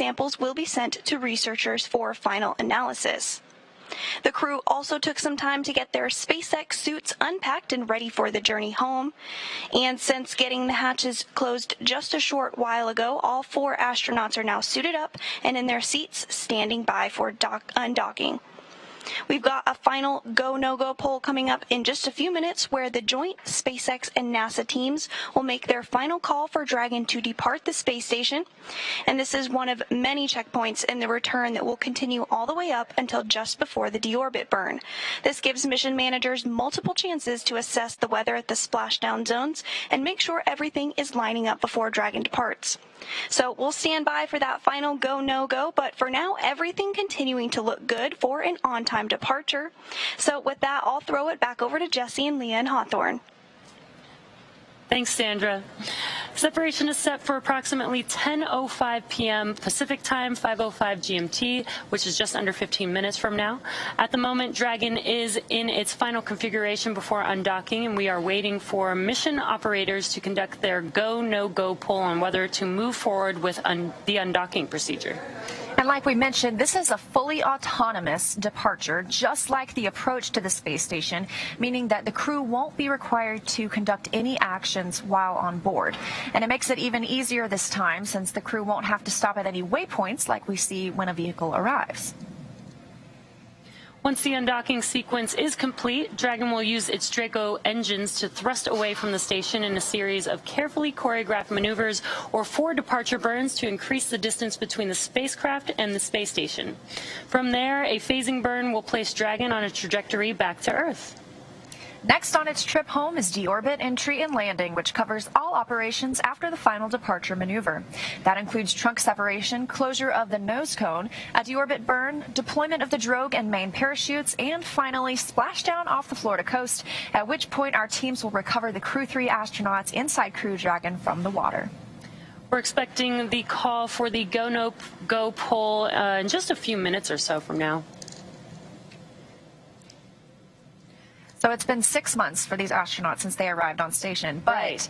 samples will be sent to researchers for final analysis. The crew also took some time to get their SpaceX suits unpacked and ready for the journey home. And since getting the hatches closed just a short while ago, all 4 astronauts are now suited up and in their seats, standing by for undocking. We've got a final go, no-go poll coming up in just a few minutes where the joint SpaceX and NASA teams will make their final call for Dragon to depart the space station. And this is one of many checkpoints in the return that will continue all the way up until just before the deorbit burn. This gives mission managers multiple chances to assess the weather at the splashdown zones and make sure everything is lining up before Dragon departs. So we'll stand by for that final go, no-go, but for now, everything continuing to look good for an on-time departure. So with that, I'll throw it back over to Jesse and Leah and Hawthorne. Thanks, Sandra. Separation is set for approximately 10:05 p.m. Pacific Time, 5:05 GMT, which is just under 15 minutes from now. At the moment, Dragon is in its final configuration before undocking, and we are waiting for mission operators to conduct their go, no-go poll on whether to move forward with the undocking procedure. And like we mentioned, this is a fully autonomous departure, just like the approach to the space station, meaning that the crew won't be required to conduct any actions while on board. And it makes it even easier this time since the crew won't have to stop at any waypoints like we see when a vehicle arrives. Once the undocking sequence is complete, Dragon will use its Draco engines to thrust away from the station in a series of carefully choreographed maneuvers or 4 departure burns to increase the distance between the spacecraft and the space station. From there, a phasing burn will place Dragon on a trajectory back to Earth. Next on its trip home is deorbit, entry, and landing, which covers all operations after the final departure maneuver. That includes trunk separation, closure of the nose cone, a deorbit burn, deployment of the drogue and main parachutes, and finally splashdown off the Florida coast, at which point our teams will recover the Crew-3 astronauts inside Crew Dragon from the water. We're expecting the call for the go-no-go poll in just a few minutes or so from now. So it's been 6 months for these astronauts since they arrived on station, but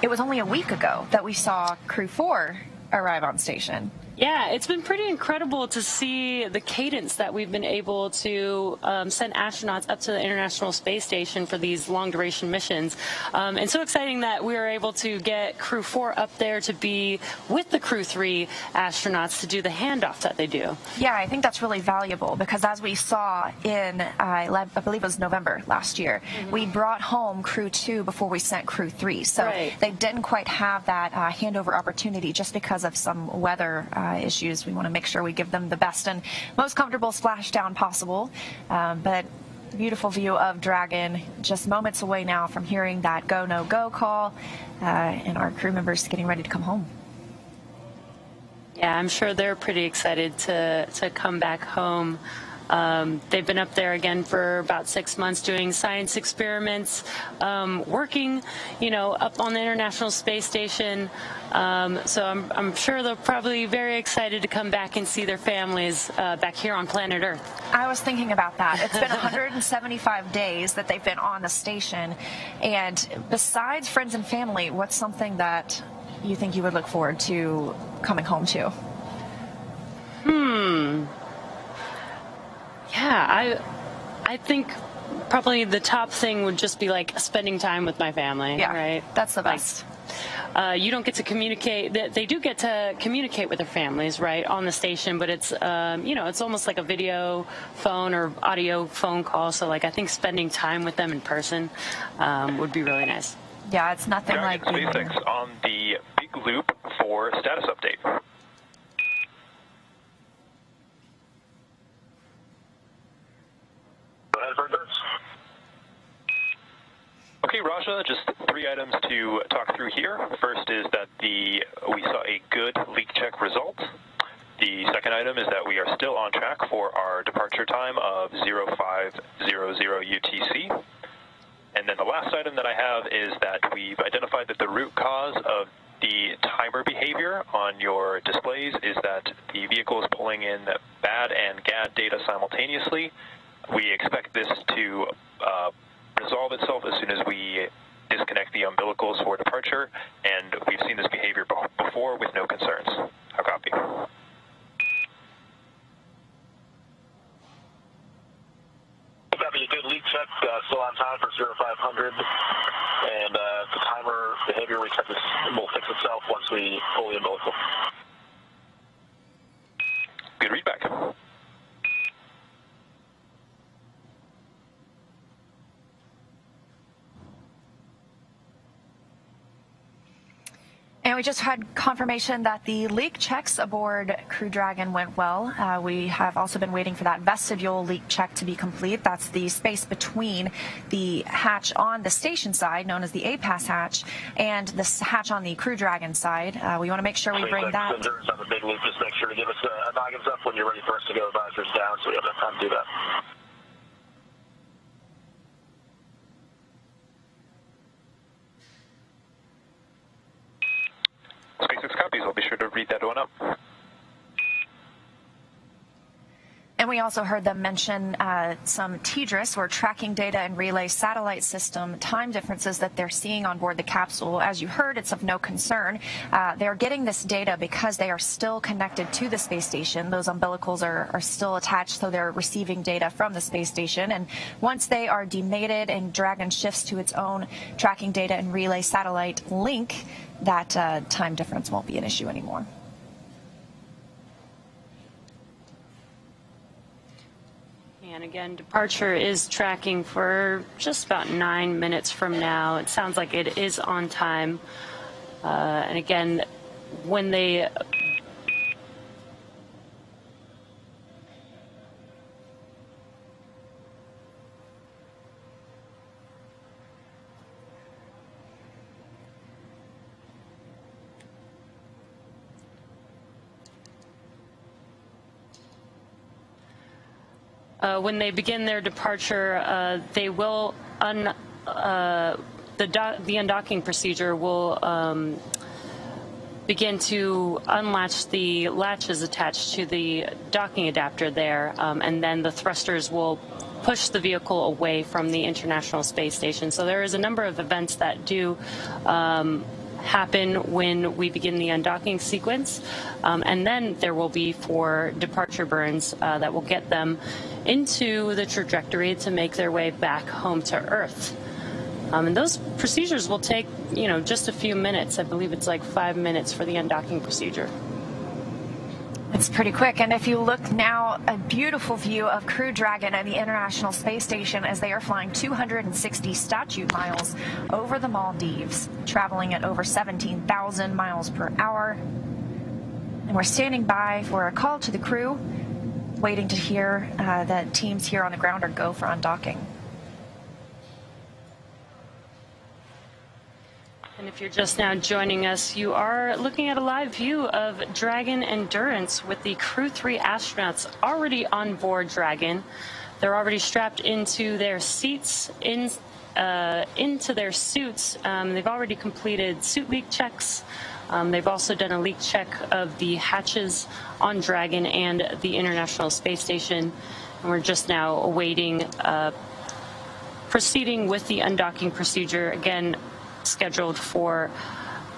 It was only a week ago that we saw Crew-4 arrive on station. Yeah, it's been pretty incredible to see the cadence that we've been able to send astronauts up to the International Space Station for these long-duration missions. And so exciting that we were able to get Crew-4 up there to be with the Crew-3 astronauts to do the handoff that they do. Yeah, I think that's really valuable because as we saw in, I believe it was November last year, we brought home Crew-2 before we sent Crew-3. So they didn't quite have that handover opportunity just because of some weather issues. We want to make sure we give them the best and most comfortable splashdown possible. But beautiful view of Dragon just moments away now from hearing that go, no, go call and our crew members getting ready to come home. Yeah, I'm sure they're pretty excited to come back home. They've been up there again for about 6 months doing science experiments, working, up on the International Space Station. So I'm sure they're probably very excited to come back and see their families back here on planet Earth. I was thinking about that. It's been 175 days that they've been on the station. And besides friends and family, what's something that you think you would look forward to coming home to? Yeah, I think probably the top thing would just be like spending time with my family. Yeah, right? That's the best. You don't get to communicate. They do get to communicate with their families, right, on the station, but it's, it's almost like a video phone or audio phone call. So, I think spending time with them in person would be really nice. Yeah, it's nothing like SpaceX on the big loop for status update. Okay, Raja, just 3 items to talk through here. First is that we saw a good leak check result. The second item is that we are still on track for our departure time of 0500 UTC. And then the last item that I have is that we've identified that the root cause of the timer behavior on your displays is that the vehicle is pulling in BAD and GAD data simultaneously. We expect this to resolve itself as soon as we disconnect the umbilicals for departure, and we've seen this behavior before with no concerns. How copy? check, still on time for 0500, and the timer behavior reset will fix itself once we fully umbilical. Good readback. And we just had confirmation that the leak checks aboard Crew Dragon went well. We have also been waiting for that vestibule leak check to be complete. That's the space between the hatch on the station side, known as the A-Pass hatch, and the hatch on the Crew Dragon side. We want to make sure we bring that. Endurance on the big loop, just make sure to give us a noggins up when you're ready for us to go advisors down, so we have enough time to do that. SpaceX copies. I'll be sure to read that one up. And we also heard them mention some TDRS, or tracking data and relay satellite system, time differences that they're seeing on board the capsule. As you heard, it's of no concern. They're getting this data because they are still connected to the space station. Those umbilicals are still attached, so they're receiving data from the space station. And once they are demated and Dragon shifts to its own tracking data and relay satellite link, that time difference won't be an issue anymore. And again, departure is tracking for just about 9 minutes from now. It sounds like it is on time. And again, when they begin their departure, they will the undocking procedure will begin to unlatch the latches attached to the docking adapter there, and then the thrusters will push the vehicle away from the International Space Station. So there is a number of events that do happen when we begin the undocking sequence, and then there will be 4 departure burns that will get them into the trajectory to make their way back home to Earth. And those procedures will take, just a few minutes. I believe it's like 5 minutes for the undocking procedure. It's pretty quick. And if you look now, a beautiful view of Crew Dragon and the International Space Station as they are flying 260 statute miles over the Maldives, traveling at over 17,000 miles per hour. And we're standing by for a call to the crew, waiting to hear that teams here on the ground are go for undocking. And if you're just now joining us, you are looking at a live view of Dragon Endurance with the Crew-3 astronauts already on board Dragon. They're already strapped into their seats, into their suits. They've already completed suit leak checks. They've also done a leak check of the hatches on Dragon and the International Space Station. And we're just now awaiting proceeding with the undocking procedure, again scheduled for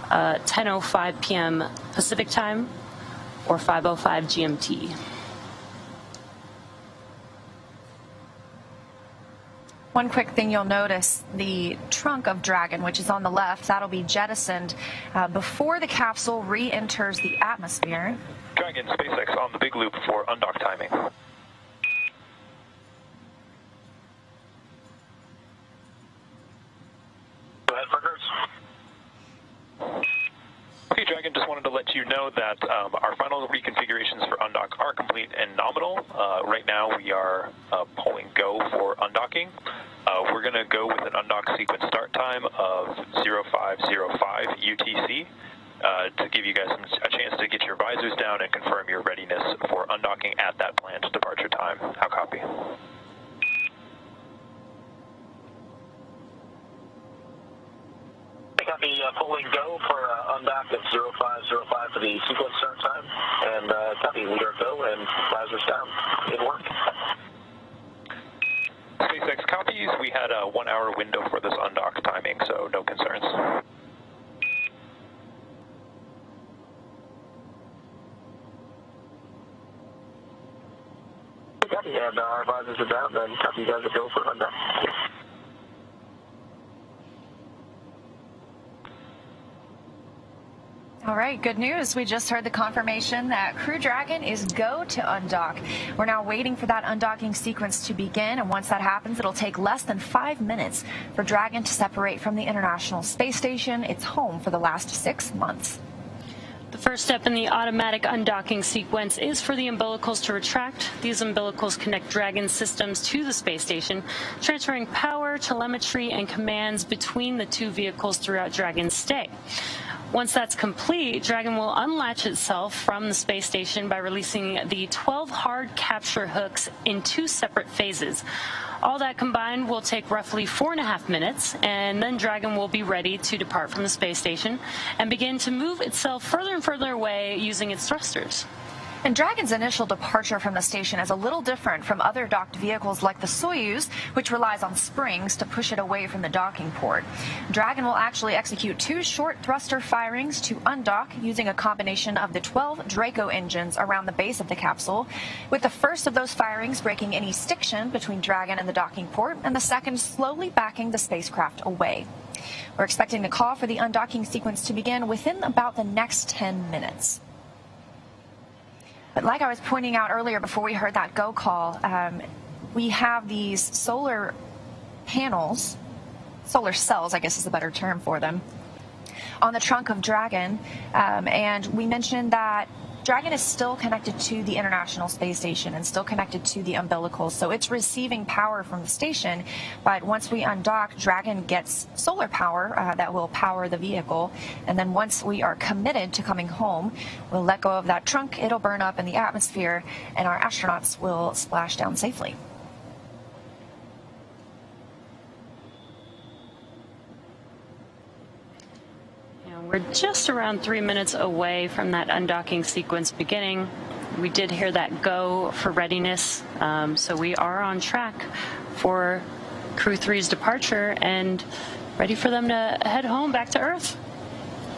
10:05 p.m. Pacific time or 5:05 GMT. One quick thing you'll notice, the trunk of Dragon, which is on the left, that'll be jettisoned before the capsule re-enters the atmosphere. Dragon, SpaceX on the big loop for undock timing. Go ahead, Burgers. Okay, Dragon, just wanted to let you know that our final reconfigurations for undock are complete and nominal. Right now we are pulling go for undocking. We're going to go with an undock sequence start time of 0505 UTC to give you guys a chance to get your visors down and confirm your readiness for undocking at that planned departure time. How copy? Copy, pulling go for undock at 0505 for the sequence start time, and copy, we are go and visors down. Good work. SpaceX copies. We had a 1-hour window for this undock timing, so no concerns. copy. And our advisors are down, then copy you guys to go for Undock. All right, good news. We just heard the confirmation that Crew Dragon is go to undock. We're now waiting for that undocking sequence to begin, and once that happens, it'll take less than 5 minutes for Dragon to separate from the International Space Station, its home for the last 6 months. The first step in the automatic undocking sequence is for the umbilicals to retract. These umbilicals connect Dragon systems to the space station, transferring power, telemetry, and commands between the two vehicles throughout Dragon's stay. Once that's complete, Dragon will unlatch itself from the space station by releasing the 12 hard capture hooks in 2 separate phases. All that combined will take roughly 4.5 minutes, and then Dragon will be ready to depart from the space station and begin to move itself further and further away using its thrusters. And Dragon's initial departure from the station is a little different from other docked vehicles like the Soyuz, which relies on springs to push it away from the docking port. Dragon will actually execute 2 short thruster firings to undock using a combination of the 12 Draco engines around the base of the capsule, with the first of those firings breaking any stiction between Dragon and the docking port, and the second slowly backing the spacecraft away. We're expecting the call for the undocking sequence to begin within about the next 10 minutes. But like I was pointing out earlier before we heard that go call, we have these solar panels, solar cells, I guess is a better term for them, on the trunk of Dragon. And we mentioned that Dragon is still connected to the International Space Station and still connected to the umbilicals, so it's receiving power from the station. But once we undock, Dragon gets solar power that will power the vehicle, and then once we are committed to coming home, we'll let go of that trunk, it'll burn up in the atmosphere, and our astronauts will splash down safely. We're just around 3 minutes away from that undocking sequence beginning. We did hear that go for readiness, so we are on track for Crew-3's departure and ready for them to head home back to Earth.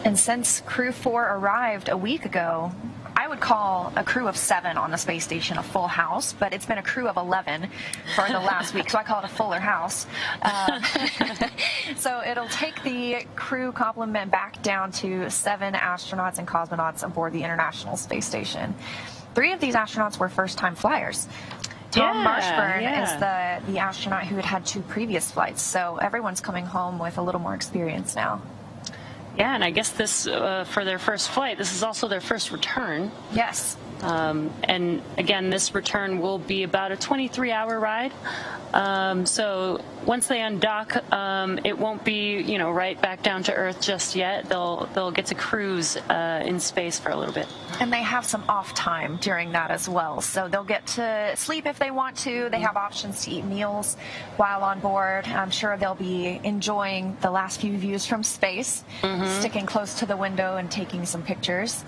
And since Crew-4 arrived a week ago, I would call a crew of 7 on the space station a full house, but it's been a crew of 11 for the last week, so I call it a fuller house. So it'll take the crew complement back down to 7 astronauts and cosmonauts aboard the International Space Station. 3 of these astronauts were first-time flyers. Tom Marshburn is the astronaut who had 2 previous flights, so everyone's coming home with a little more experience now. Yeah, and I guess this, for their first flight, this is also their first return. Yes. And again, this return will be about a 23-hour ride. So once they undock, it won't be, right back down to Earth just yet. They'll get to cruise in space for a little bit. And they have some off time during that as well. So they'll get to sleep if they want to. They have options to eat meals while on board. I'm sure they'll be enjoying the last few views from space, sticking close to the window and taking some pictures.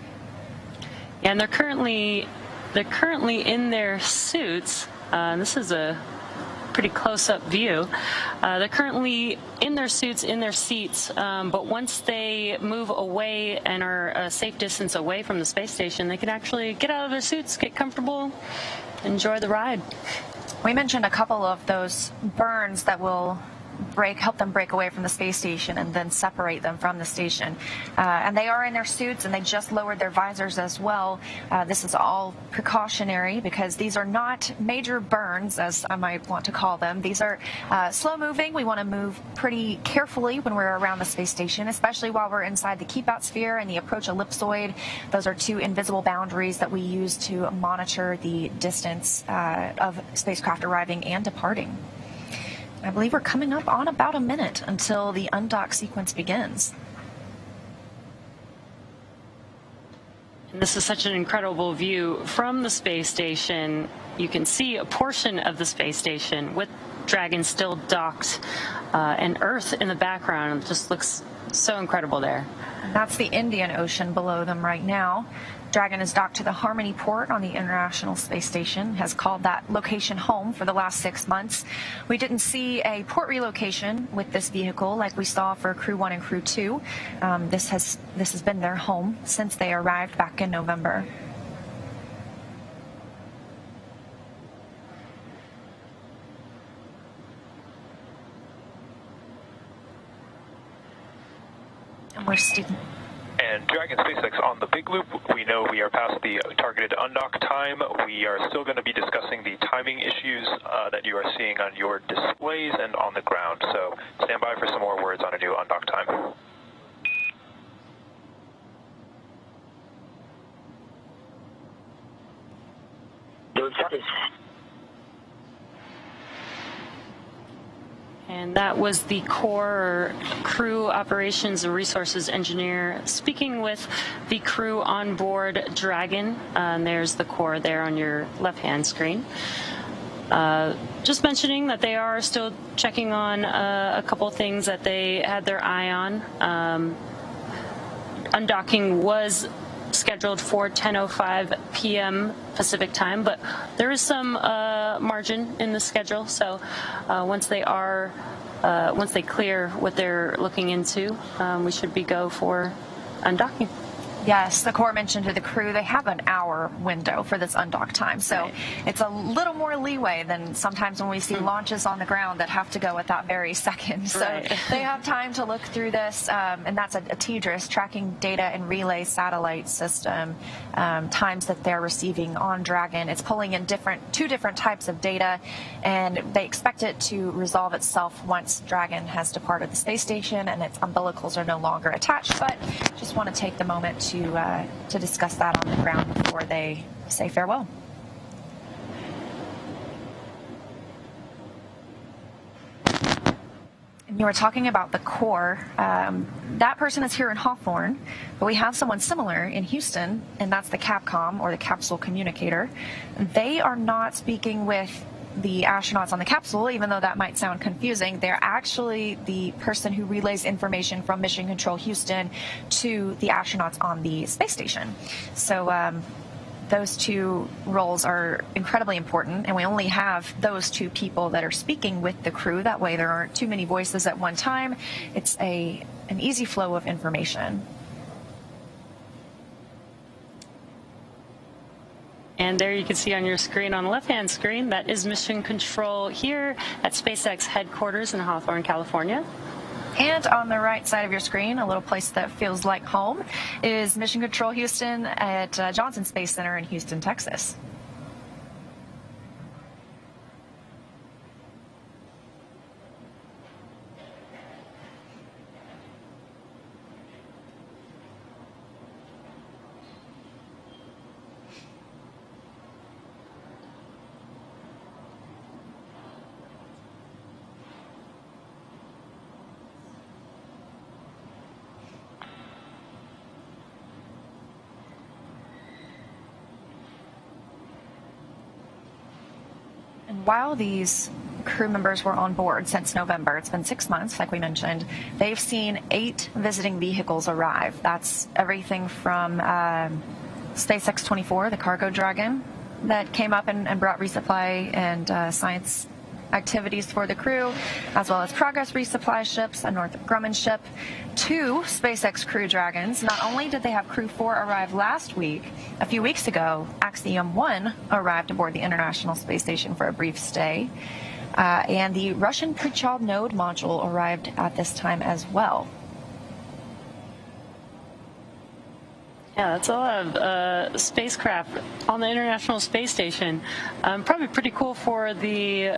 And they're currently in their suits. This is a pretty close-up view. They're currently in their suits, in their seats, but once they move away and are a safe distance away from the space station, they can actually get out of their suits, get comfortable, enjoy the ride. We mentioned a couple of those burns that will help them break away from the space station and then separate them from the station. And they are in their suits, and they just lowered their visors as well. This is all precautionary because these are not major burns, as I might want to call them. These are slow moving. We want to move pretty carefully when we're around the space station, especially while we're inside the keep out sphere and the approach ellipsoid. Those are 2 invisible boundaries that we use to monitor the distance of spacecraft arriving and departing. I believe we're coming up on about a minute until the undock sequence begins. And this is such an incredible view from the space station. You can see a portion of the space station with Dragon still docked and Earth in the background. It just looks so incredible there. That's the Indian Ocean below them right now. Dragon is docked to the Harmony port on the International Space Station, has called that location home for the last 6 months. We didn't see a port relocation with this vehicle like we saw for Crew-1 and Crew-2. This has been their home since they arrived back in November. And we're And Dragon SpaceX on the big loop, we know we are past the targeted undock time. We are still going to be discussing the timing issues that you are seeing on your displays and on the ground. So stand by for some more words on a new undock time. And that was the core crew operations and resources engineer speaking with the crew on board Dragon. There's the core there on your left-hand screen. Just mentioning that they are still checking on a couple things that they had their eye on. Undocking was scheduled for 10:05 p.m. Pacific time, but there is some margin in the schedule. So once they clear what they're looking into, we should be go for undocking. Yes, the Corps mentioned to the crew they have an hour window for this undock time, so it's a little more leeway than sometimes when we see launches on the ground that have to go at that very second. So they have time to look through this, and that's a TDRS, Tracking Data and Relay Satellite System, times that they're receiving on Dragon. It's pulling in two different types of data, and they expect it to resolve itself once Dragon has departed the space station and its umbilicals are no longer attached, but just want to take the moment to discuss that on the ground before they say farewell. And you were talking about the core. That person is here in Hawthorne, but we have someone similar in Houston, and that's the Capcom, or the Capsule Communicator. They are not speaking with the astronauts on the capsule, even though that might sound confusing. They're actually the person who relays information from Mission Control Houston to the astronauts on the space station. So those two roles are incredibly important, and we only have those two people that are speaking with the crew. That way there aren't too many voices at one time. It's an easy flow of information. And there you can see on your screen, on the left-hand screen, that is Mission Control here at SpaceX headquarters in Hawthorne, California. And on the right side of your screen, a little place that feels like home, is Mission Control Houston at Johnson Space Center in Houston, Texas. While these crew members were on board since November, it's been 6 months, like we mentioned, they've seen 8 visiting vehicles arrive. That's everything from SpaceX 24, the cargo Dragon, that came up and brought resupply and science activities for the crew, as well as Progress resupply ships, a Northrop Grumman ship, 2 SpaceX Crew Dragons. Not only did they have Crew 4 arrive last week, a few weeks ago, Axiom 1 arrived aboard the International Space Station for a brief stay, and the Russian Prychal node module arrived at this time as well. Yeah, that's a lot of spacecraft on the International Space Station. Probably pretty cool for the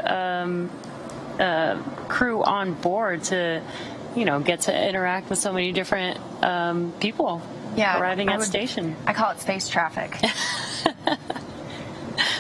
crew on board to, get to interact with so many different people arriving at station. I call it space traffic.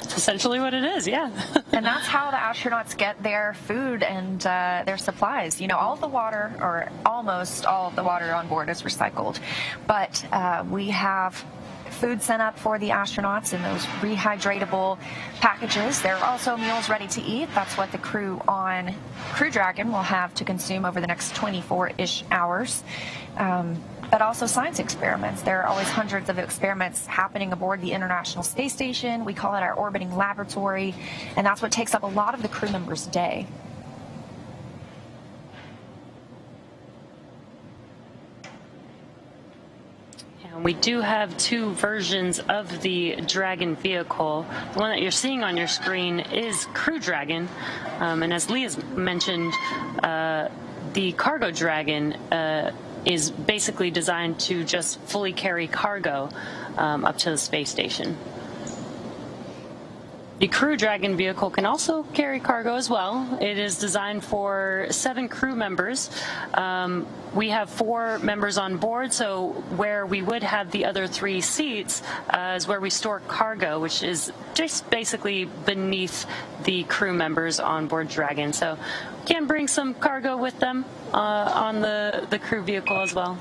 It's essentially what it is, yeah. And that's how the astronauts get their food and their supplies. All of the water, or almost all of the water on board is recycled. But we have food sent up for the astronauts in those rehydratable packages. There are also meals ready to eat. That's what the crew on Crew Dragon will have to consume over the next 24-ish hours. But also science experiments. There are always hundreds of experiments happening aboard the International Space Station. We call it our orbiting laboratory, and that's what takes up a lot of the crew members' day. And we do have 2 versions of the Dragon vehicle. The one that you're seeing on your screen is Crew Dragon, and as Lee has mentioned, the Cargo Dragon is basically designed to just fully carry cargo up to the space station. The Crew Dragon vehicle can also carry cargo as well. It is designed for 7 crew members. We have 4 members on board, so where we would have the other 3 seats is where we store cargo, which is just basically beneath the crew members on board Dragon. So can bring some cargo with them on the crew vehicle as well.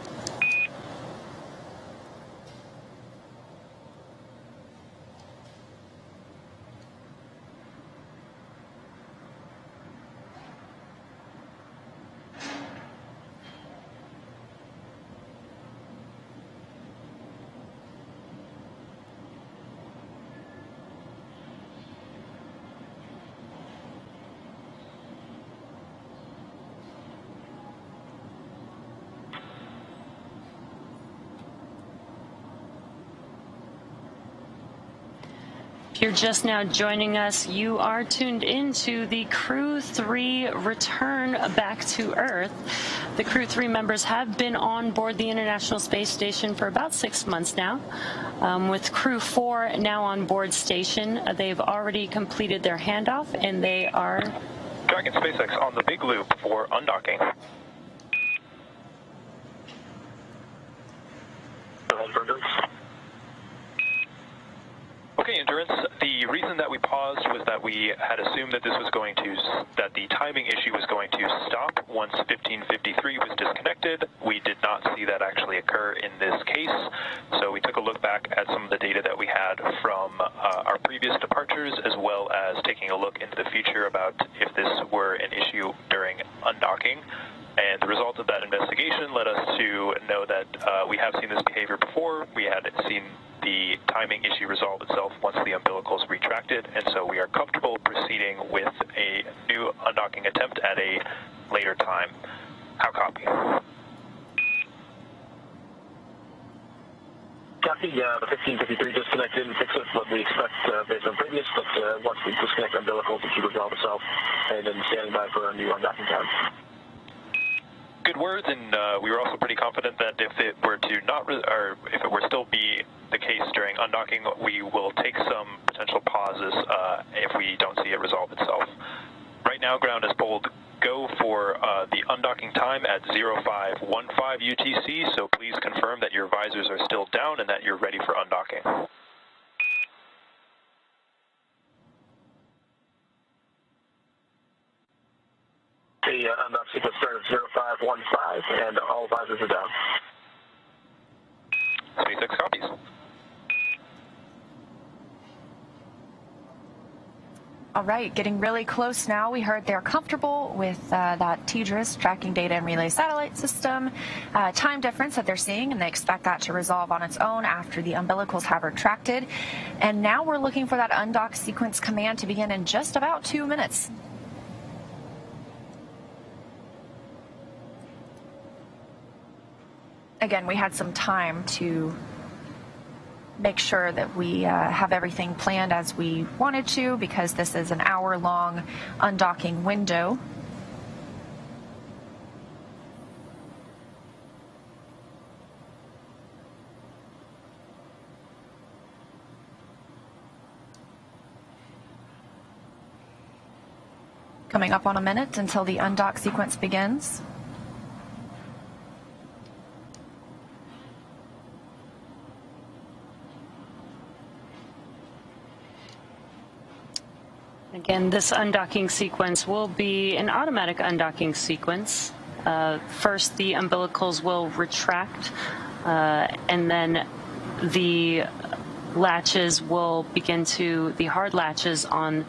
If you're just now joining us, you are tuned into the Crew-3 return back to Earth. The Crew-3 members have been on board the International Space Station for about 6 months now. With Crew-4 now on board station, they've already completed their handoff, and they are... Dragon SpaceX on the big loop for undocking. Okay, Endurance, the reason that we paused was that we had assumed that that the timing issue was going to stop once 1553 was disconnected. We did not see that actually occur in this case, so we took a look back at some of the data that we had from our previous departures, as well as taking a look into the future about if this were an issue during undocking. And the result of that investigation led us to know that we have seen this behavior before. We had seen the timing issue resolve itself once the umbilicals retracted, and so we are comfortable proceeding with a new undocking attempt at a later time. How copy? Copy, the 1553 disconnected and fix it, what we expect based on previous, but once we disconnect umbilicals, it should resolve itself, and then standing by for a new undocking time. Good words, and we were also pretty confident that if it were to not, or if it were still be the case during undocking, we will take some potential pauses if we don't see it resolve itself. Right now, ground is pulled go for the undocking time at 0515 UTC, so please confirm that your visors are still down and that you're ready for undocking. The undock sequence started at 0515, and all visors are down. SpaceX copies. All right, getting really close now. We heard they're comfortable with that TDRS, tracking data and relay satellite system, time difference that they're seeing, and they expect that to resolve on its own after the umbilicals have retracted. And now we're looking for that undock sequence command to begin in just about 2 minutes. Again, we had some time to make sure that we have everything planned as we wanted to, because this is an hour-long undocking window. Coming up on a minute until the undock sequence begins. Again, this undocking sequence will be an automatic undocking sequence. First, the umbilicals will retract, and then the latches will begin to, the hard latches on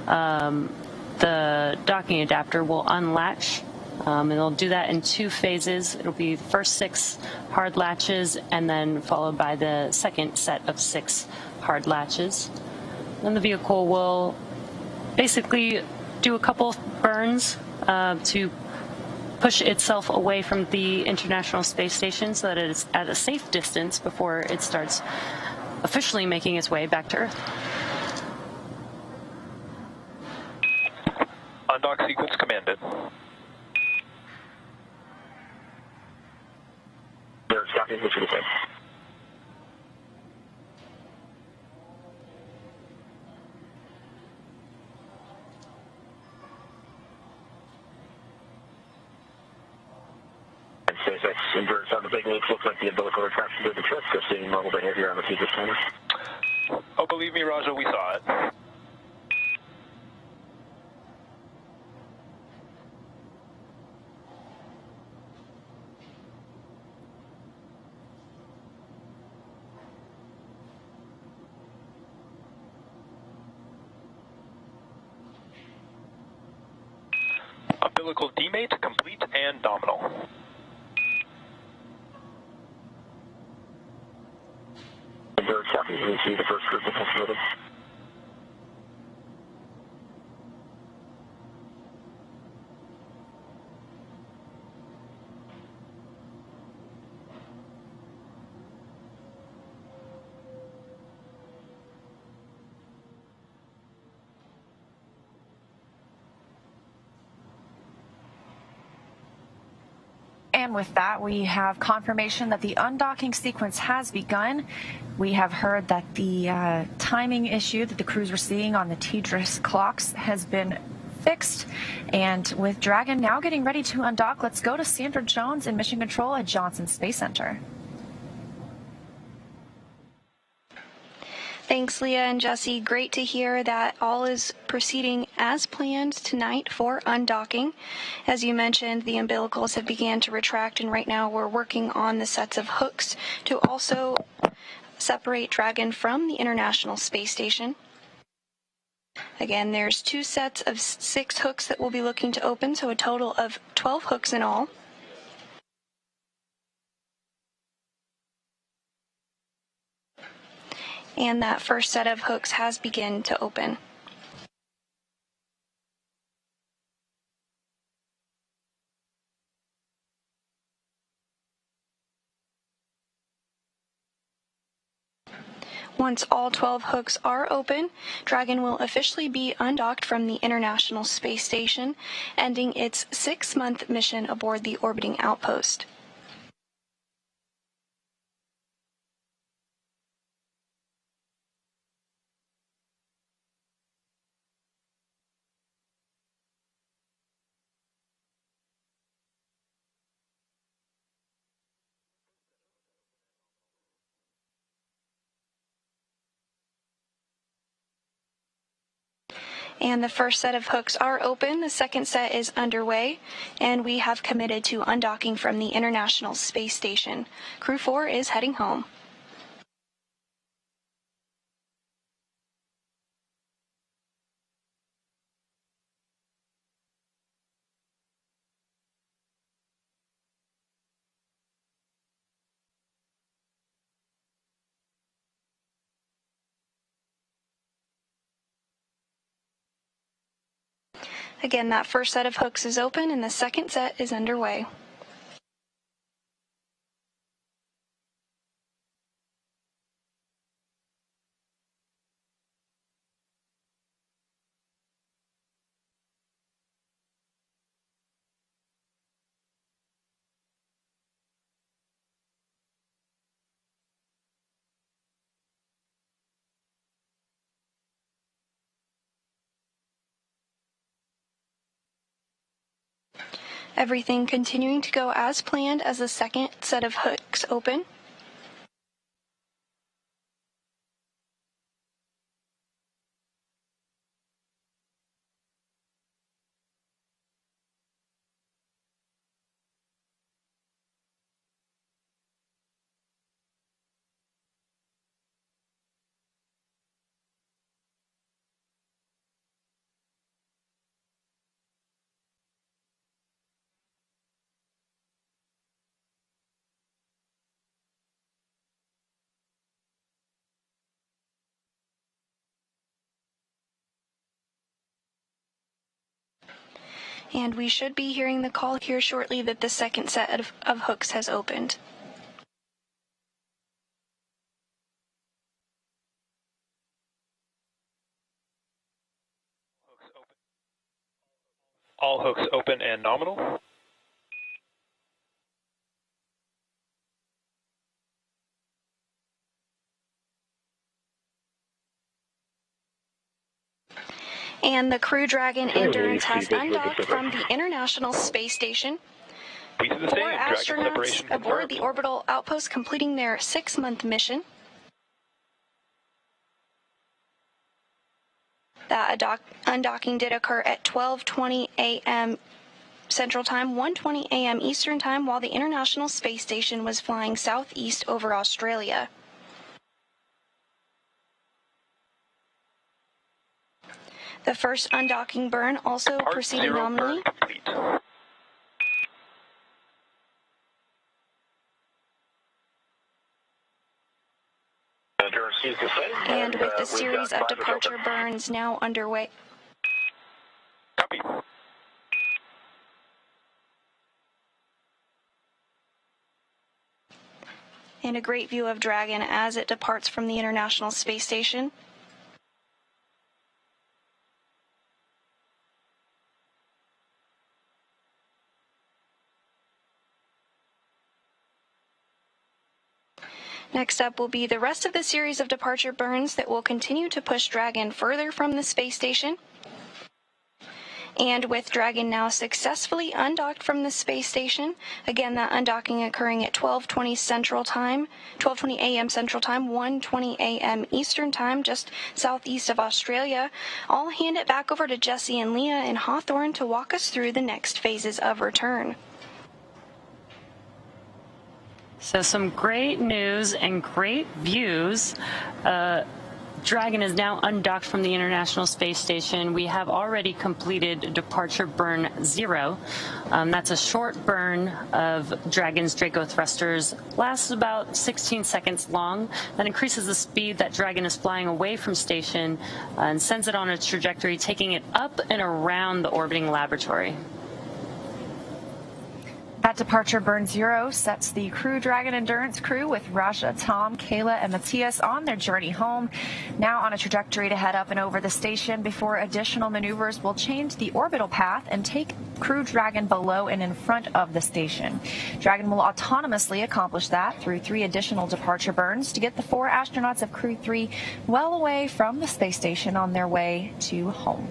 the docking adapter will unlatch. And they'll do that in 2 phases. It'll be the first 6 hard latches, and then followed by the second set of 6 hard latches. Then the vehicle will basically do a couple burns to push itself away from the International Space Station so that it's at a safe distance before it starts officially making its way back to Earth. Undock sequence commanded. SpaceX inverts on the big loops. Looks like the umbilical retraction did the trick. Just seeing normal behavior on the future scanner. Oh, believe me, Raja, we saw it. Umbilical demate complete and nominal. Copy. We see the first group of estimated. And with that, we have confirmation that the undocking sequence has begun. We have heard that the timing issue that the crews were seeing on the TDRS clocks has been fixed. And with Dragon now getting ready to undock, let's go to Sandra Jones in Mission Control at Johnson Space Center. Thanks, Leah and Jesse. Great to hear that all is proceeding as planned tonight for undocking. As you mentioned, the umbilicals have began to retract, and right now we're working on the sets of hooks to also separate Dragon from the International Space Station. Again, there's 2 sets of 6 hooks that we'll be looking to open, so a total of 12 hooks in all. And that first set of hooks has begun to open. Once all 12 hooks are open, Dragon will officially be undocked from the International Space Station, ending its 6-month mission aboard the orbiting outpost. And the first set of hooks are open, the second set is underway, and we have committed to undocking from the International Space Station. Crew-4 is heading home. Again, that first set of hooks is open and the second set is underway. Everything continuing to go as planned as the second set of hooks open. And we should be hearing the call here shortly that the second set of hooks has opened. All hooks open and nominal. And the Crew Dragon Endurance has undocked from the International Space Station. Please do the same. Four Dragon astronauts separation aboard confirmed. the orbital outpost completing their 6-month mission. That undocking did occur at 12:20 a.m. Central Time, 1:20 a.m. Eastern Time, while the International Space Station was flying southeast over Australia. The first undocking burn also Part proceeded 0 nominally. burn complete. And with the series of departure burns now underway. Copy. And a great view of Dragon as it departs from the International Space Station. Next up will be the rest of the series of departure burns that will continue to push Dragon further from the space station. And with Dragon now successfully undocked from the space station, again that undocking occurring at 12:20 Central Time, 12:20 a.m. Central Time, 1:20 a.m. Eastern Time, just southeast of Australia, I'll hand it back over to Jesse and Leah in Hawthorne to walk us through the next phases of return. So some great news and great views. Dragon is now undocked from the International Space Station. We have already completed departure burn 0. That's a short burn of Dragon's Draco thrusters. Lasts about 16 seconds long. That increases the speed that Dragon is flying away from station and sends it on a trajectory, taking it up and around the orbiting laboratory. That departure burn 0 sets the Crew Dragon Endurance crew with Raja, Tom, Kayla, and Matthias on their journey home, now on a trajectory to head up and over the station before additional maneuvers will change the orbital path and take Crew Dragon below and in front of the station. Dragon will autonomously accomplish that through 3 additional departure burns to get the 4 astronauts of Crew-3 well away from the space station on their way to home.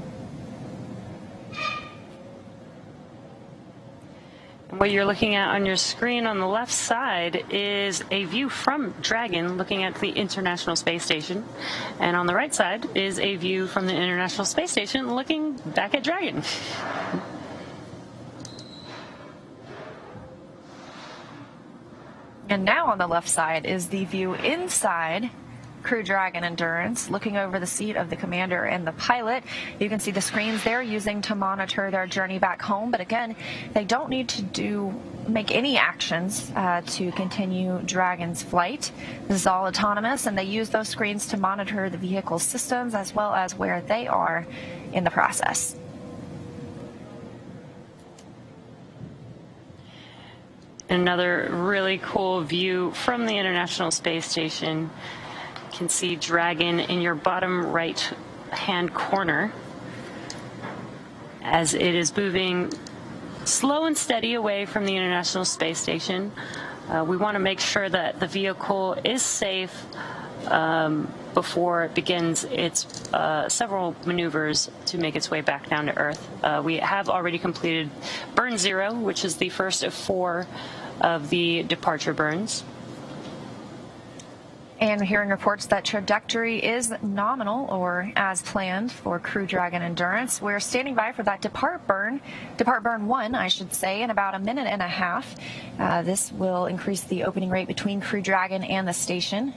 What you're looking at on your screen on the left side is a view from Dragon looking at the International Space Station. And on the right side is a view from the International Space Station looking back at Dragon. And now on the left side is the view inside Crew Dragon Endurance, looking over the seat of the commander and the pilot. You can see the screens they're using to monitor their journey back home, but again, they don't need to make any actions to continue Dragon's flight. This is all autonomous, and they use those screens to monitor the vehicle's systems as well as where they are in the process. Another really cool view from the International Space Station. You can see Dragon in your bottom right hand corner as it is moving slow and steady away from the International Space Station. We want to make sure that the vehicle is safe before it begins its several maneuvers to make its way back down to Earth. We have already completed burn 0, which is the first of 4 of the departure burns. And we're hearing reports that trajectory is nominal or as planned for Crew Dragon Endurance. We're standing by for that depart burn 1, I should say, in about a minute and a half. This will increase the opening rate between Crew Dragon and the station.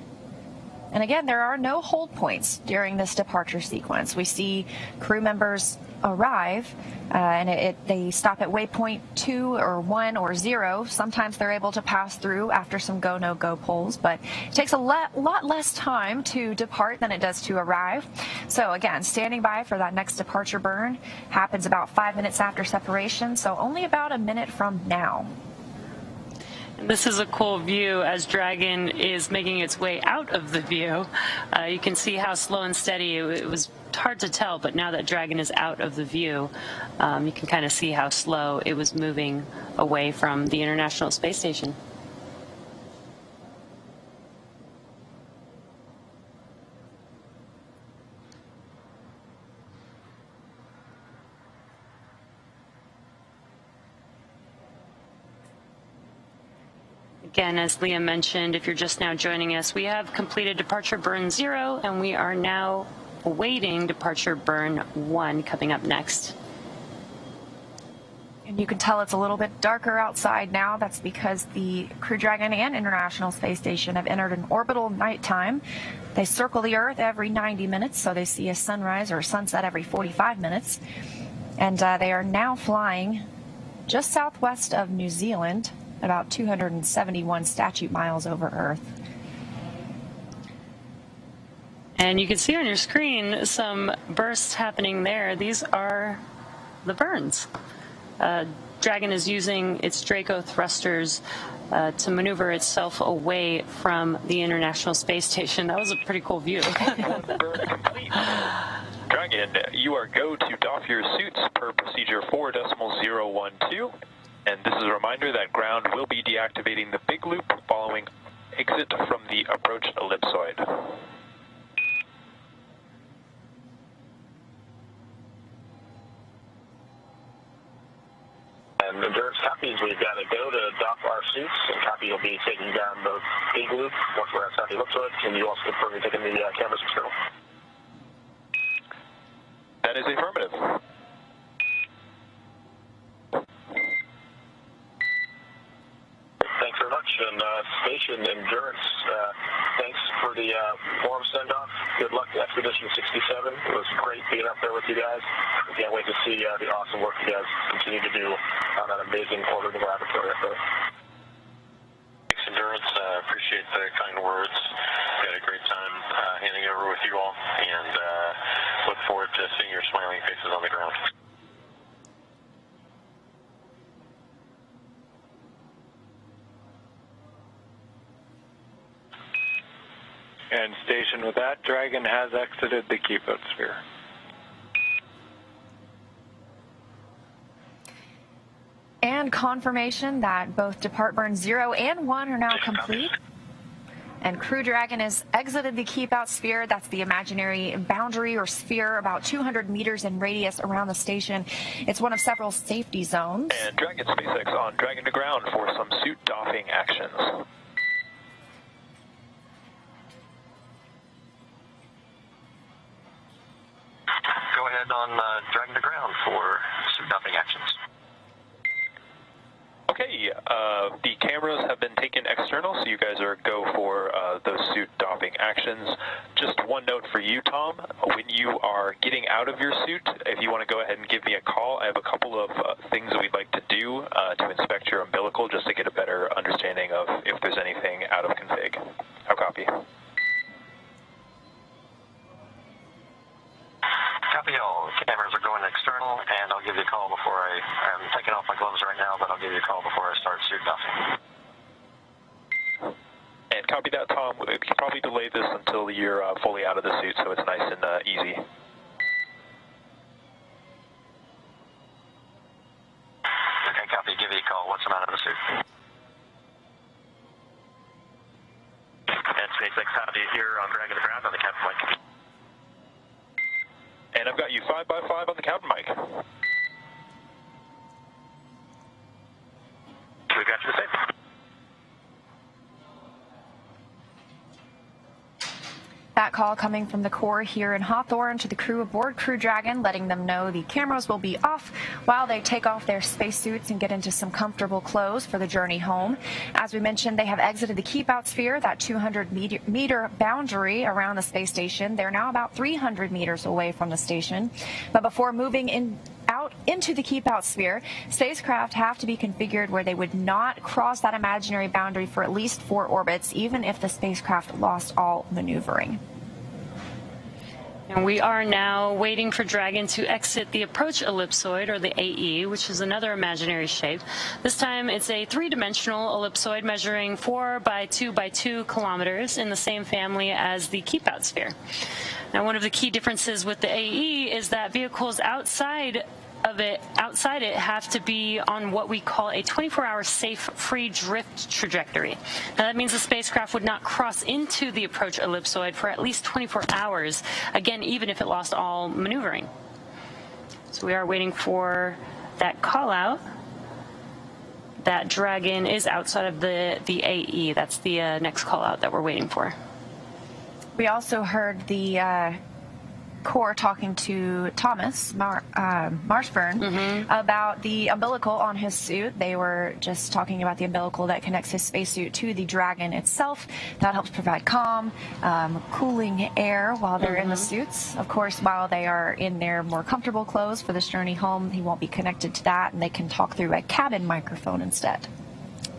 And again, there are no hold points during this departure sequence. We see crew members arrive and they stop at waypoint 2 or 1 or 0. Sometimes they're able to pass through after some go, no go polls, but it takes a lot less time to depart than it does to arrive. So again, standing by for that next departure burn happens about 5 minutes after separation, so only about a minute from now. This is a cool view as Dragon is making its way out of the view. You can see how slow and steady it was hard to tell, but now that Dragon is out of the view, you can kind of see how slow it was moving away from the International Space Station. Again, as Liam mentioned, if you're just now joining us, we have completed departure burn 0, and we are now awaiting departure burn 1 coming up next. And you can tell it's a little bit darker outside now. That's because the Crew Dragon and International Space Station have entered an orbital nighttime. They circle the Earth every 90 minutes, so they see a sunrise or a sunset every 45 minutes. And they are now flying just southwest of New Zealand, about 271 statute miles over Earth. And you can see on your screen some bursts happening there. These are the burns. Dragon is using its Draco thrusters to maneuver itself away from the International Space Station. That was a pretty cool view. Burn complete. Dragon, you are go to doff your suits per procedure 4.012. And this is a reminder that ground will be deactivating the big loop following exit from the approach ellipsoid. And Endurance copies, we've got to go to dock our suits, and copy will be taking down the big loop once we're outside the ellipsoid. Can you also confirm you're taking the cameras external? That is affirmative. Thanks very much. And Station Endurance, thanks for the warm send-off. Good luck to Expedition 67. It was great being up there with you guys. We can't wait to see the awesome work you guys continue to do on that amazing orbital laboratory up there. Thanks, Endurance. Appreciate the kind words. We had a great time handing over with you all, and look forward to seeing your smiling faces on the ground. And Station, with that, Dragon has exited the keep-out sphere. And confirmation that both Depart Burn 0 and 1 are now complete. And Crew Dragon has exited the keep-out sphere. That's the imaginary boundary or sphere about 200 meters in radius around the station. It's one of several safety zones. And Dragon SpaceX on Dragon to ground for some suit doffing actions. Go ahead on Dragon to ground for suit doffing actions. Okay, the cameras have been taken external, so you guys are go for those suit doffing actions. Just one note for you, Tom. When you are getting out of your suit, if you want to go ahead and give me a call, I have a couple of things that we'd like to do to inspect your umbilical just to get a better understanding of if there's anything out of config. How copy? Copy all. Cameras are going external, and I'll give you a call before I'm taking off my gloves right now, but I'll give you a call before I start suit doffing. And copy that, Tom. We can probably delay this until you're fully out of the suit, so it's nice and easy. Okay, copy. Give you a call once I'm out of the suit. And SpaceX, how do you hear on Dragon to ground on the captain mic? And I've got you 5x5 on the captain mic. We got you the same. That call coming from the Corps here in Hawthorne to the crew aboard Crew Dragon, letting them know the cameras will be off while they take off their spacesuits and get into some comfortable clothes for the journey home. As we mentioned, they have exited the keep-out sphere, that 200-meter boundary around the space station. They're now about 300 meters away from the station. But before moving out into the keep-out sphere, spacecraft have to be configured where they would not cross that imaginary boundary for at least 4 orbits, even if the spacecraft lost all maneuvering. And we are now waiting for Dragon to exit the approach ellipsoid, or the AE, which is another imaginary shape. This time it's a 3-dimensional ellipsoid measuring 4 by 2 by 2 kilometers in the same family as the keep-out sphere. Now, one of the key differences with the AE is that vehicles outside it have to be on what we call a 24-hour safe free drift trajectory. Now that means the spacecraft would not cross into the approach ellipsoid for at least 24 hours, again, even if it lost all maneuvering. So we are waiting for that call out. that Dragon is outside of the AE. That's the next call out that we're waiting for. We also heard the Corps talking to Thomas Marshburn about the umbilical on his suit. They were just talking about the umbilical that connects his spacesuit to the Dragon itself. That helps provide calm, cooling air while they're in the suits. Of course, while they are in their more comfortable clothes for this journey home, he won't be connected to that, and they can talk through a cabin microphone instead.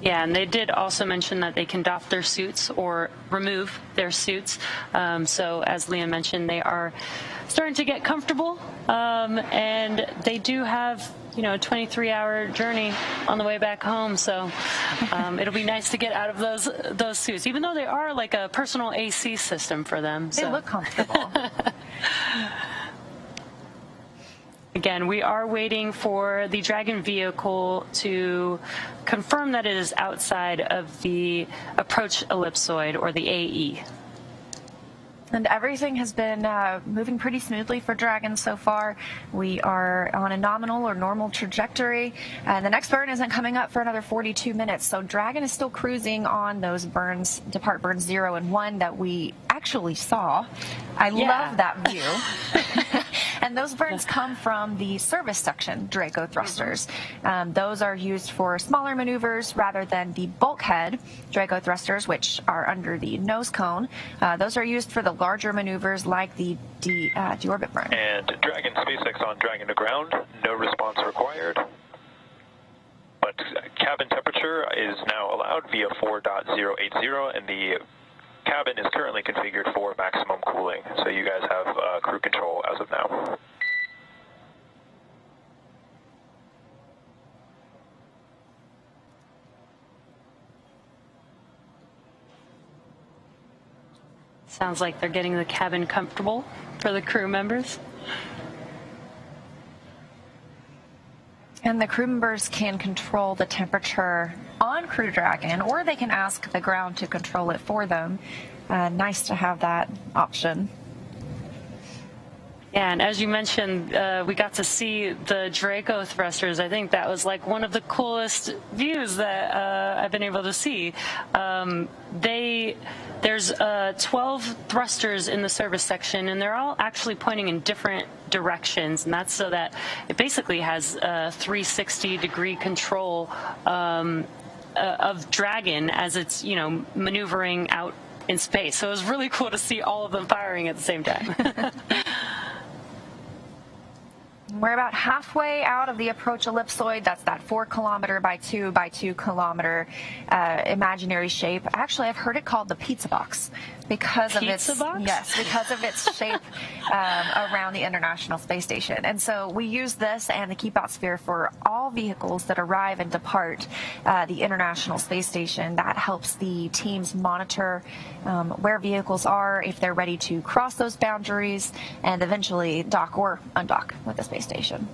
Yeah, and they did also mention that they can doff their suits or remove their suits. So as Leah mentioned, they are starting to get comfortable, and they do have, a 23-hour journey on the way back home. So it'll be nice to get out of those suits, even though they are like a personal AC system for them. They look comfortable. Again, we are waiting for the Dragon vehicle to confirm that it is outside of the approach ellipsoid, or the AE. And everything has been moving pretty smoothly for Dragon so far. We are on a nominal or normal trajectory, and the next burn isn't coming up for another 42 minutes. So Dragon is still cruising on those burns, depart burns 0 and 1 that we actually saw. I love that view. And those burns come from the service section Draco thrusters. Those are used for smaller maneuvers rather than the bulkhead Draco thrusters, which are under the nose cone. Those are used for the larger maneuvers like the deorbit burn. And Dragon SpaceX on Dragon to ground, no response required. But cabin temperature is now allowed via 4.080, and the cabin is currently configured for maximum cooling, so you guys have crew control as of now. Sounds like they're getting the cabin comfortable for the crew members. And the crew members can control the temperature on Crew Dragon, or they can ask the ground to control it for them. Nice to have that option. Yeah, and as you mentioned, we got to see the Draco thrusters. I think that was like one of the coolest views that I've been able to see. There's 12 thrusters in the service section, and they're all actually pointing in different directions, and that's so that it basically has 360-degree control of Dragon as it's, maneuvering out in space. So it was really cool to see all of them firing at the same time. We're about halfway out of the approach ellipsoid. That's that 4 kilometer by 2 by 2 kilometer imaginary shape. Actually, I've heard it called the pizza box because of its shape around the International Space Station. And so we use this and the keep out sphere for all vehicles that arrive and depart the International Space Station. That helps the teams monitor where vehicles are, if they're ready to cross those boundaries, and eventually dock or undock with the space station.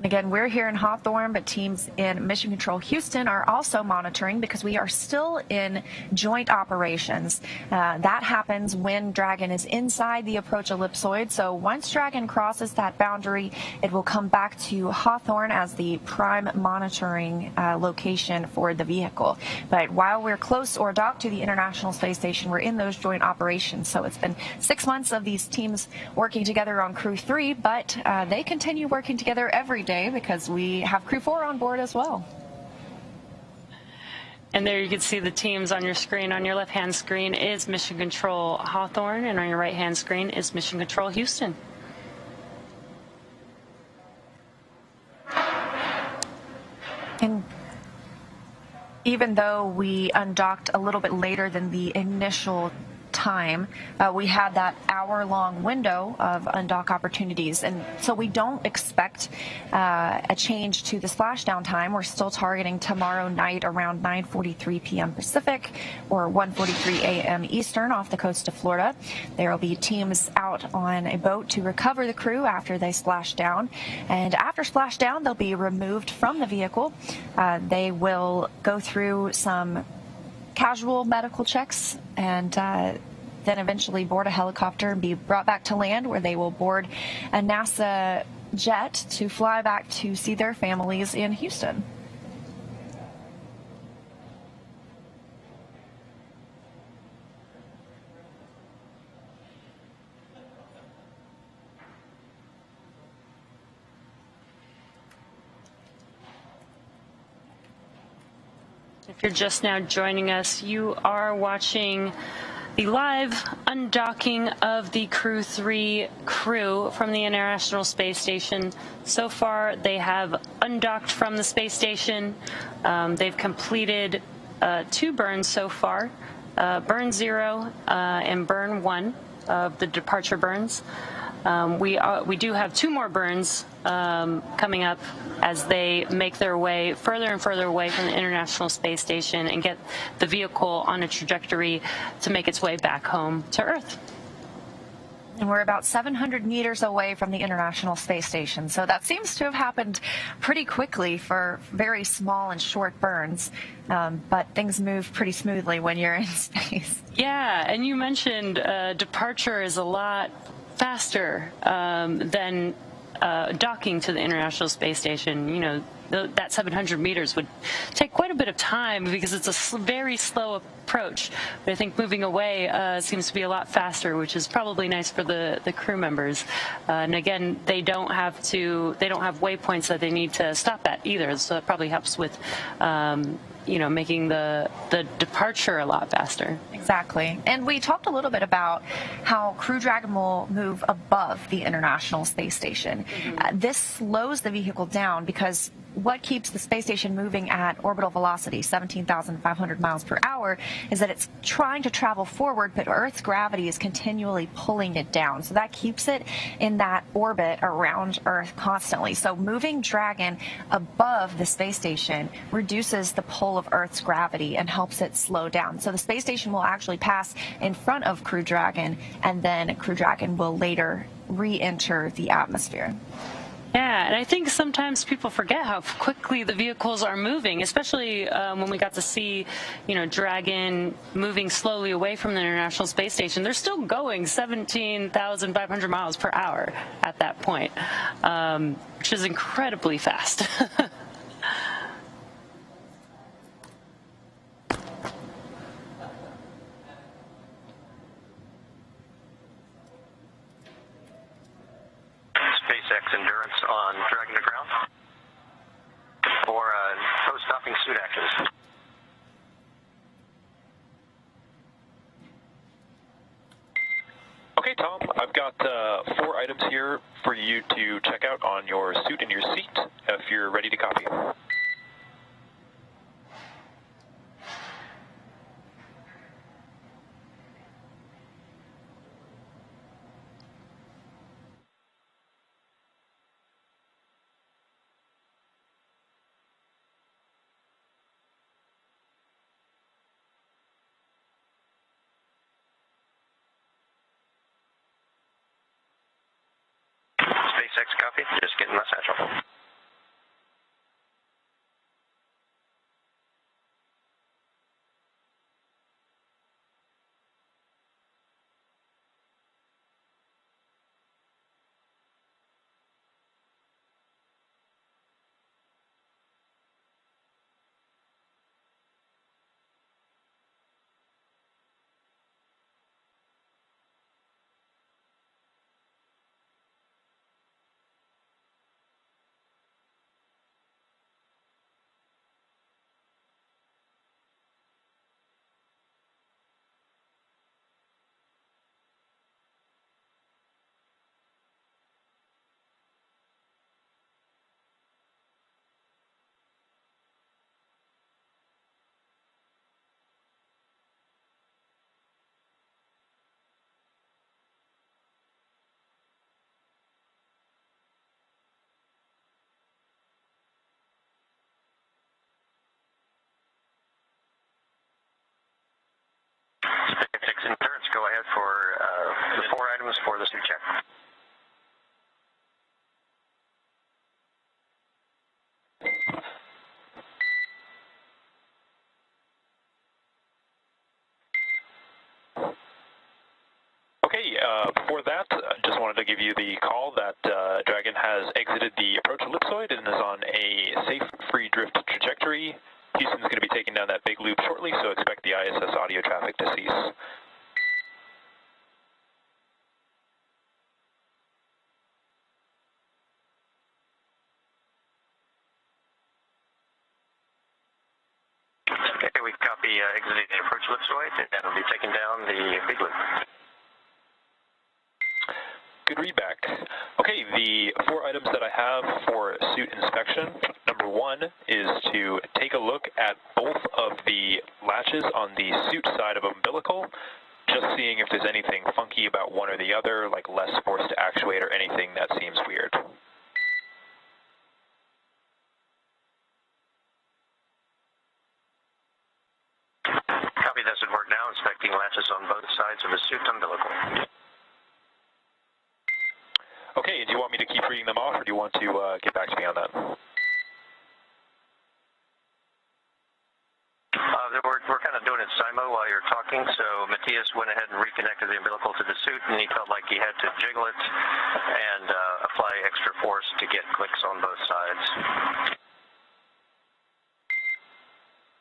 Again, we're here in Hawthorne, but teams in Mission Control Houston are also monitoring because we are still in joint operations. That happens when Dragon is inside the approach ellipsoid. So once Dragon crosses that boundary, it will come back to Hawthorne as the prime monitoring location for the vehicle. But while we're close or docked to the International Space Station, we're in those joint operations. So it's been 6 months of these teams working together on Crew-3, but they continue working together every day, because we have Crew-4 on board as well. And there you can see the teams on your screen. On your left-hand screen is Mission Control Hawthorne, and on your right-hand screen is Mission Control Houston. And even though we undocked a little bit later than the initial time, we had that hour-long window of undock opportunities, and so we don't expect a change to the splashdown time. We're still targeting tomorrow night around 9:43 p.m. Pacific or 1:43 a.m. Eastern off the coast of Florida. There will be teams out on a boat to recover the crew after they splash down, and after splashdown they'll be removed from the vehicle. They will go through some casual medical checks and then eventually board a helicopter and be brought back to land, where they will board a NASA jet to fly back to see their families in Houston. If you're just now joining us, you are watching the live undocking of the Crew-3 crew from the International Space Station. So far, they have undocked from the space station. They've completed 2 burns so far, burn 0 and burn 1 of the departure burns. We do have 2 more burns coming up as they make their way further and further away from the International Space Station and get the vehicle on a trajectory to make its way back home to Earth. And we're about 700 meters away from the International Space Station, so that seems to have happened pretty quickly for very small and short burns, but things move pretty smoothly when you're in space. Yeah, and you mentioned departure is a lot faster than docking to the International Space Station. You know, that 700 meters would take quite a bit of time because it's a very slow approach. But I think moving away seems to be a lot faster, which is probably nice for the crew members. And again, they don't have waypoints that they need to stop at either. So it probably helps with making the departure a lot faster. Exactly. And we talked a little bit about how Crew Dragon will move above the International Space Station. This slows the vehicle down because what keeps the space station moving at orbital velocity, 17,500 miles per hour, is that it's trying to travel forward, but Earth's gravity is continually pulling it down. So that keeps it in that orbit around Earth constantly. So moving Dragon above the space station reduces the pull of Earth's gravity and helps it slow down. So the space station will actually pass in front of Crew Dragon, and then Crew Dragon will later re-enter the atmosphere. Yeah, and I think sometimes people forget how quickly the vehicles are moving, especially when we got to see, Dragon moving slowly away from the International Space Station. They're still going 17,500 miles per hour at that point, which is incredibly fast. SpaceX Endurance on Dragon to ground for post-docking suit actions. Okay, Tom, I've got 4 items here for you to check out on your suit and your seat if you're ready to copy. SpaceX copy, just getting my satchel. Okay, before that, I just wanted to give you the call that Dragon has exited the approach ellipsoid and is on a safe free drift trajectory. Houston's going to be taking down that big loop shortly, so expect the ISS audio traffic to cease. Okay, we copy exiting the approach ellipsoid, and we'll be taking down the big loop. Good readback. Okay, the 4 items that I have for suit inspection. Number 1 is to take a look at both of the latches on the suit side of umbilical, just seeing if there's anything funky about one or the other, like less force to actuate or anything that seems weird. Copy, that should work now. Inspecting latches on both sides of the suit umbilical. Okay, do you want me to keep reading them off, or do you want to get back to me on that? We're kind of doing it simo while you're talking, so Matthias went ahead and reconnected the umbilical to the suit, and he felt like he had to jiggle it and apply extra force to get clicks on both sides.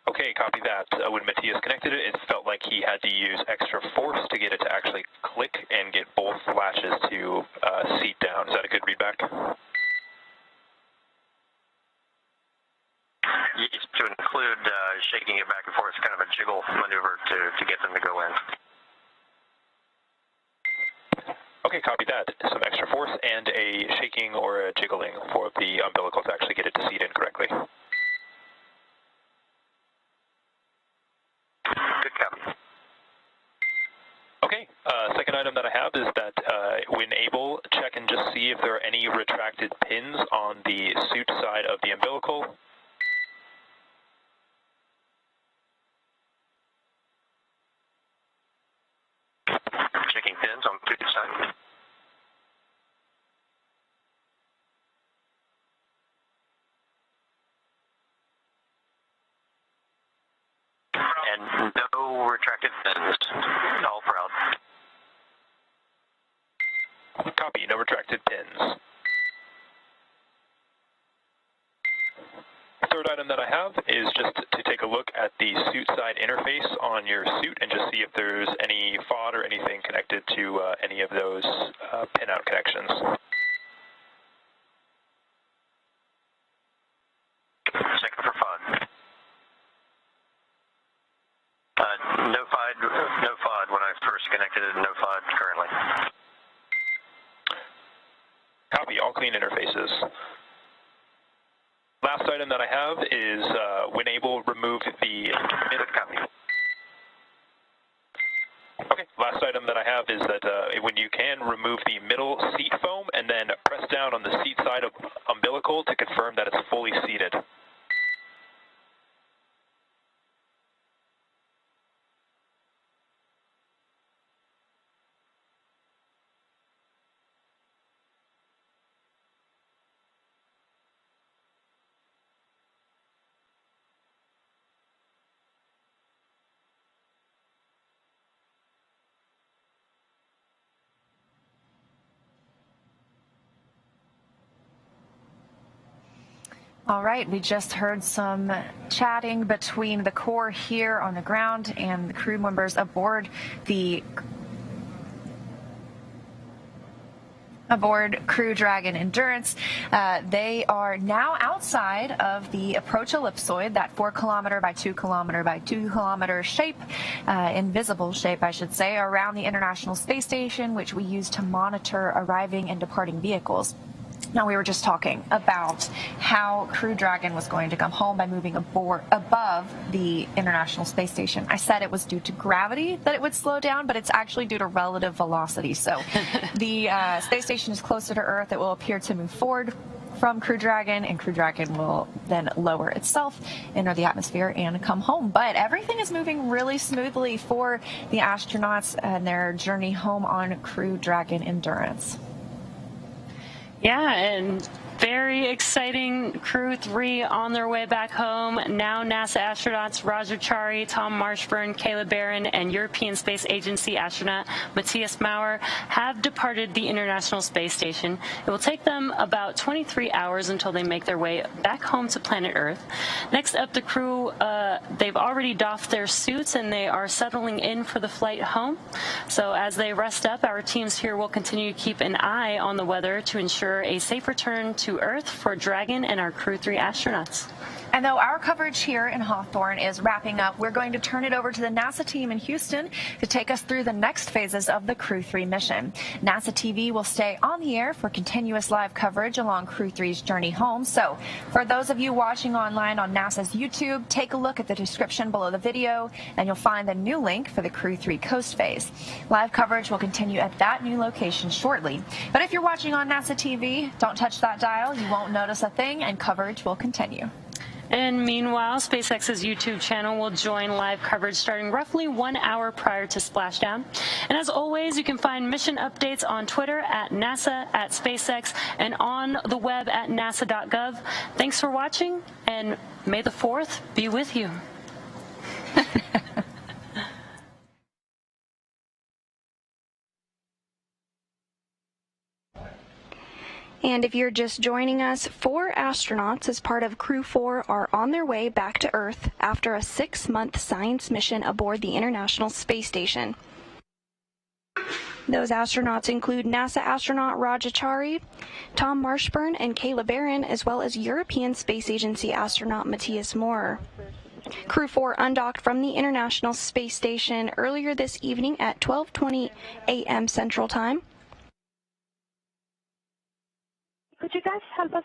Okay, copy that. When Matthias connected it, it felt like he had to use extra force to get it to actually click and get both latches to seat down. Is that a good readback? Yes, to include shaking it back and forth, kind of a jiggle maneuver to get them to go in. Okay, copy that. Some extra force and a shaking or a jiggling for the umbilical to actually get it to seat in correctly. Good copy. Okay, second item that I have is that when able, check and just see if there are any retracted pins on the suit side of the umbilical. Checking pins on suit side. And no retracted pins. All proud. Copy, no retracted pins. Third item that I have is just to take a look at the suit side interface on your suit and just see if there's any FOD or anything connected to any of those pinout connections. Second for FOD. No FOD when I first connected it, no FOD currently. Copy, all clean interfaces. Last item that I have is, when able, remove the middle copy. Okay, last item that I have is that when you can, remove the middle seat foam and then press down on the seat side of umbilical to confirm that it's fully seated. All right, we just heard some chatting between the Corps here on the ground and the crew members aboard Crew Dragon Endurance. They are now outside of the approach ellipsoid, that 4 kilometer by 2 kilometer by 2 kilometer shape, invisible shape, I should say, around the International Space Station, which we use to monitor arriving and departing vehicles. Now, we were just talking about how Crew Dragon was going to come home by moving above the International Space Station. I said it was due to gravity that it would slow down, but it's actually due to relative velocity. So the space station is closer to Earth. It will appear to move forward from Crew Dragon, and Crew Dragon will then lower itself, enter the atmosphere, and come home. But everything is moving really smoothly for the astronauts and their journey home on Crew Dragon Endurance. Yeah, and Very exciting. Crew-3 on their way back home. Now NASA astronauts Raja Chari, Tom Marshburn, Kayla Barron, and European Space Agency astronaut Matthias Maurer have departed the International Space Station. It will take them about 23 hours until they make their way back home to planet Earth. Next up, the crew, they've already doffed their suits and they are settling in for the flight home. So as they rest up, our teams here will continue to keep an eye on the weather to ensure a safe return to Earth for Dragon and our Crew-3 astronauts. And though our coverage here in Hawthorne is wrapping up, we're going to turn it over to the NASA team in Houston to take us through the next phases of the Crew-3 mission. NASA TV will stay on the air for continuous live coverage along Crew-3's journey home. So for those of you watching online on NASA's YouTube, take a look at the description below the video and you'll find the new link for the Crew-3 coast phase. Live coverage will continue at that new location shortly. But if you're watching on NASA TV, don't touch that dial. You won't notice a thing and coverage will continue. And meanwhile, SpaceX's YouTube channel will join live coverage starting roughly 1 hour prior to splashdown. And as always, you can find mission updates on Twitter at NASA, at SpaceX, and on the web at nasa.gov. Thanks for watching, and may the 4th be with you. And if you're just joining us, 4 astronauts as part of Crew-4 are on their way back to Earth after a 6-month science mission aboard the International Space Station. Those astronauts include NASA astronaut Raja Chari, Tom Marshburn, and Kayla Barron, as well as European Space Agency astronaut Matthias Maurer. Crew-4 undocked from the International Space Station earlier this evening at 12:20 a.m. Central Time. Could you guys help us